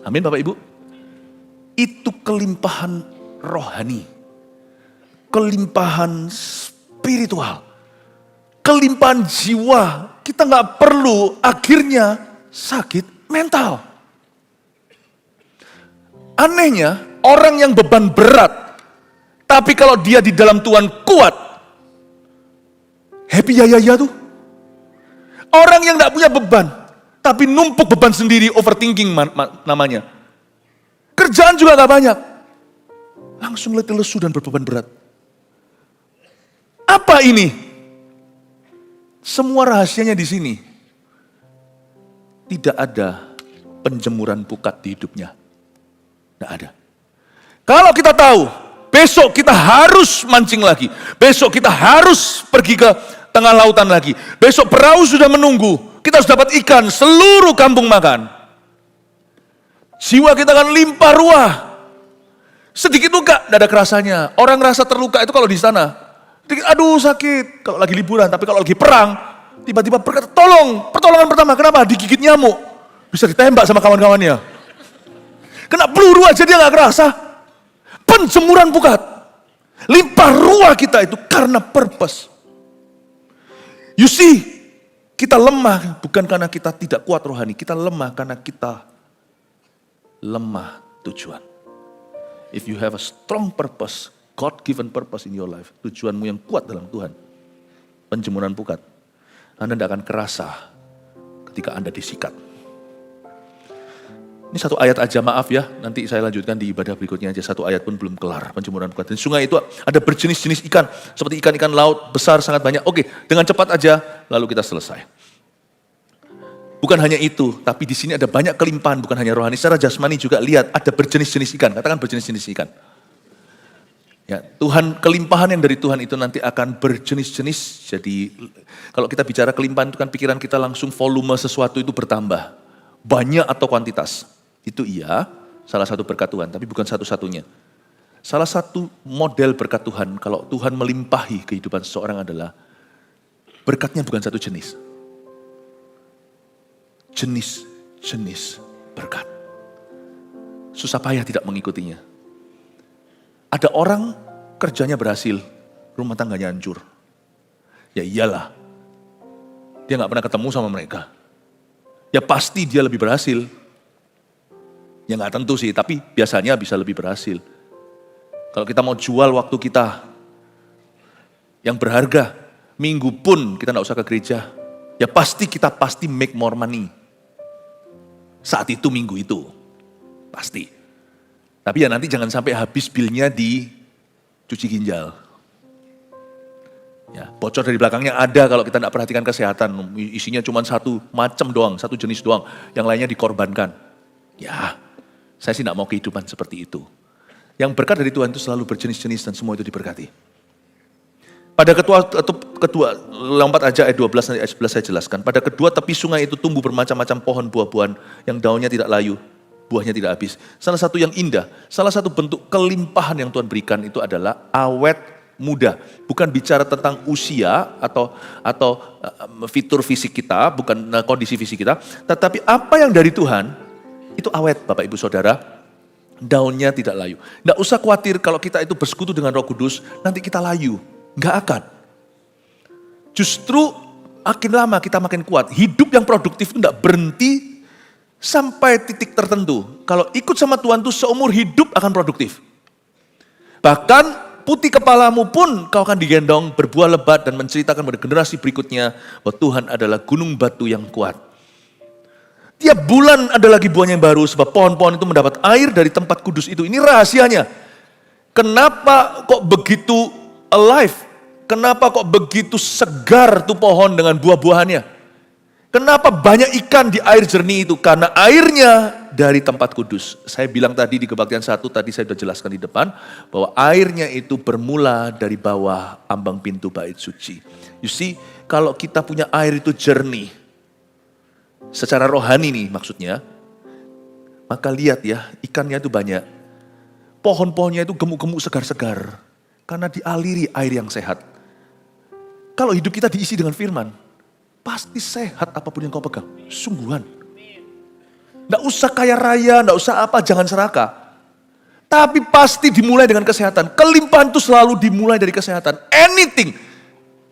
Amin Bapak Ibu. Itu kelimpahan rohani. Kelimpahan spiritual. Kelimpahan jiwa. Kita gak perlu akhirnya sakit mental. Anehnya, orang yang beban berat, tapi kalau dia di dalam Tuhan kuat, happy ya tuh. Orang yang gak punya beban, tapi numpuk beban sendiri, overthinking namanya. Kerjaan juga gak banyak. Langsung letih lesu dan berbeban berat. Apa ini? Semua rahasianya di sini. Tidak ada penjemuran pukat di hidupnya. Tidak ada. Kalau kita tahu, besok kita harus mancing lagi. Besok kita harus pergi ke tengah lautan lagi. Besok perahu sudah menunggu. Kita harus dapat ikan, seluruh kampung makan. Jiwa kita akan limpah ruah. Sedikit luka, tidak ada kerasanya. Orang rasa terluka itu kalau di sana. Aduh sakit, kalau lagi liburan. Tapi kalau lagi perang, tiba-tiba berkata, tolong, pertolongan pertama. Kenapa? Digigit nyamuk. Bisa ditembak sama kawan-kawannya. Kena peluru aja dia gak kerasa. Penjemuran pukat. Limpah ruah kita itu karena purpose. You see, kita lemah bukan karena kita tidak kuat rohani. Kita lemah karena kita lemah tujuan. If you have a strong purpose, God-given purpose in your life, tujuanmu yang kuat dalam Tuhan, penjemuran pukat, Anda tidak akan kerasa ketika Anda disikat. Ini satu ayat aja, maaf ya, nanti saya lanjutkan di ibadah berikutnya aja. Satu ayat pun belum kelar, penjemuran pukat. Di sungai itu ada berjenis-jenis ikan, seperti ikan-ikan laut besar sangat banyak. Oke, dengan cepat aja, lalu kita selesai. Bukan hanya itu, tapi di sini ada banyak kelimpahan, bukan hanya rohani. Secara jasmani juga lihat, ada berjenis-jenis ikan. Katakan berjenis-jenis ikan. Ya, Tuhan, kelimpahan yang dari Tuhan itu nanti akan berjenis-jenis. Jadi kalau kita bicara kelimpahan itu kan pikiran kita langsung volume sesuatu itu bertambah. Banyak atau kuantitas. Itu iya, salah satu berkat Tuhan, tapi bukan satu-satunya. Salah satu model berkat Tuhan, kalau Tuhan melimpahi kehidupan seseorang adalah, berkatnya bukan satu jenis. Jenis-jenis berkat. Susah payah tidak mengikutinya. Ada orang kerjanya berhasil, rumah tangganya hancur. Ya iyalah, dia gak pernah ketemu sama mereka. Ya pasti dia lebih berhasil. Ya gak tentu sih, tapi biasanya bisa lebih berhasil. Kalau kita mau jual waktu kita yang berharga, minggu pun kita gak usah ke gereja. Ya kita pasti make more money. Saat itu, minggu itu. Pasti. Tapi ya nanti jangan sampai habis bilnya di cuci ginjal. Ya, bocor dari belakangnya ada kalau kita tidak perhatikan kesehatan. Isinya cuma satu macam doang, satu jenis doang. Yang lainnya dikorbankan. Ya, saya sih tidak mau kehidupan seperti itu. Yang berkat dari Tuhan itu selalu berjenis-jenis dan semua itu diberkati. Pada kedua, lompat aja ayat 12 nanti ayat 11 saya jelaskan. Pada kedua tepi sungai itu tumbuh bermacam-macam pohon buah-buahan yang daunnya tidak layu, buahnya tidak habis. Salah satu yang indah, salah satu bentuk kelimpahan yang Tuhan berikan itu adalah awet muda. Bukan bicara tentang usia atau fitur fisik kita, bukan kondisi fisik kita, tetapi apa yang dari Tuhan itu awet, Bapak Ibu Saudara. Daunnya tidak layu. Tidak usah khawatir kalau kita itu bersekutu dengan Roh Kudus, nanti kita layu. Enggak akan. Justru makin lama kita makin kuat. Hidup yang produktif itu enggak berhenti sampai titik tertentu. Kalau ikut sama Tuhan itu seumur hidup akan produktif. Bahkan putih kepalamu pun kau akan digendong berbuah lebat dan menceritakan pada generasi berikutnya bahwa Tuhan adalah gunung batu yang kuat. Tiap bulan ada lagi buahnya yang baru sebab pohon-pohon itu mendapat air dari tempat kudus itu. Ini rahasianya. Kenapa kok begitu alive? Kenapa kok begitu segar tuh pohon dengan buah-buahannya? Kenapa banyak ikan di air jernih itu? Karena airnya dari tempat kudus. Saya bilang tadi di kebaktian 1, tadi saya sudah jelaskan di depan, bahwa airnya itu bermula dari bawah ambang pintu bait suci. You see, kalau kita punya air itu jernih, secara rohani nih maksudnya, maka lihat ya, ikannya itu banyak. Pohon-pohonnya itu gemuk-gemuk segar-segar. Karena dialiri air yang sehat. Kalau hidup kita diisi dengan firman, pasti sehat apapun yang kau pegang. Sungguhan. Nggak usah kaya raya, nggak usah apa, jangan serakah. Tapi pasti dimulai dengan kesehatan. Kelimpahan itu selalu dimulai dari kesehatan. Anything.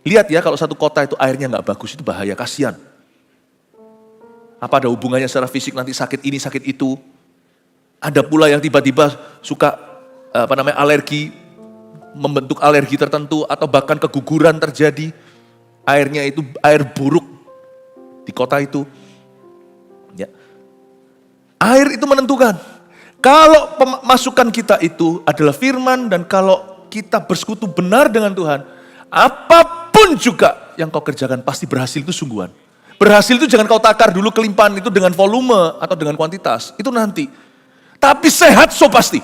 Lihat ya, kalau satu kota itu airnya nggak bagus, itu bahaya, kasihan. Apa ada hubungannya secara fisik nanti sakit ini, sakit itu. Ada pula yang tiba-tiba suka alergi, membentuk alergi tertentu atau bahkan keguguran terjadi. Airnya itu air buruk di kota itu. Ya. Air itu menentukan. Kalau masukan kita itu adalah firman dan kalau kita bersekutu benar dengan Tuhan, apapun juga yang kau kerjakan pasti berhasil, itu sungguhan. Berhasil itu jangan kau takar dulu kelimpahan itu dengan volume atau dengan kuantitas. Itu nanti. Tapi sehat so pasti.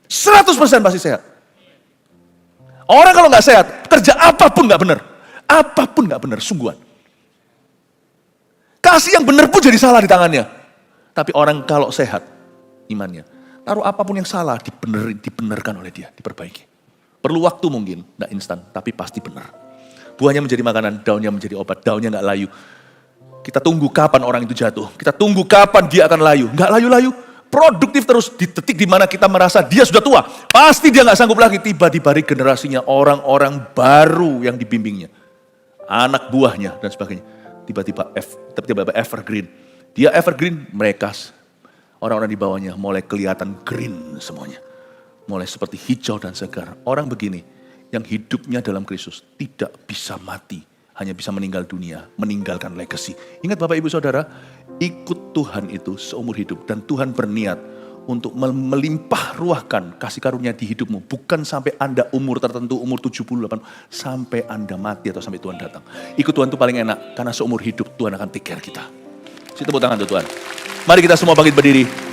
100% pasti sehat. Orang kalau nggak sehat, kerja apapun nggak benar. Apapun nggak benar, sungguhan. Kasih yang benar pun jadi salah di tangannya. Tapi orang kalau sehat, imannya, taruh apapun yang salah, dibenarkan oleh dia, diperbaiki. Perlu waktu mungkin, nggak instan, tapi pasti benar. Buahnya menjadi makanan, daunnya menjadi obat, daunnya nggak layu. Kita tunggu kapan orang itu jatuh, kita tunggu kapan dia akan layu. Nggak layu-layu, produktif terus di detik di mana kita merasa dia sudah tua. Pasti dia nggak sanggup lagi, tiba di balik generasinya orang-orang baru yang dibimbingnya. Anak buahnya dan sebagainya. Tiba-tiba evergreen. Dia evergreen, mereka orang-orang di bawahnya mulai kelihatan green semuanya. Mulai seperti hijau dan segar. Orang begini, yang hidupnya dalam Kristus tidak bisa mati. Hanya bisa meninggal dunia, meninggalkan legacy. Ingat Bapak Ibu Saudara, ikut Tuhan itu seumur hidup. Dan Tuhan berniat untuk melimpah ruahkan kasih karunia di hidupmu. Bukan sampai Anda umur tertentu, umur 78, sampai Anda mati atau sampai Tuhan datang. Ikut Tuhan itu paling enak, karena seumur hidup Tuhan akan take care kita. Tepuk tangan untuk Tuhan. Mari kita semua bangkit berdiri.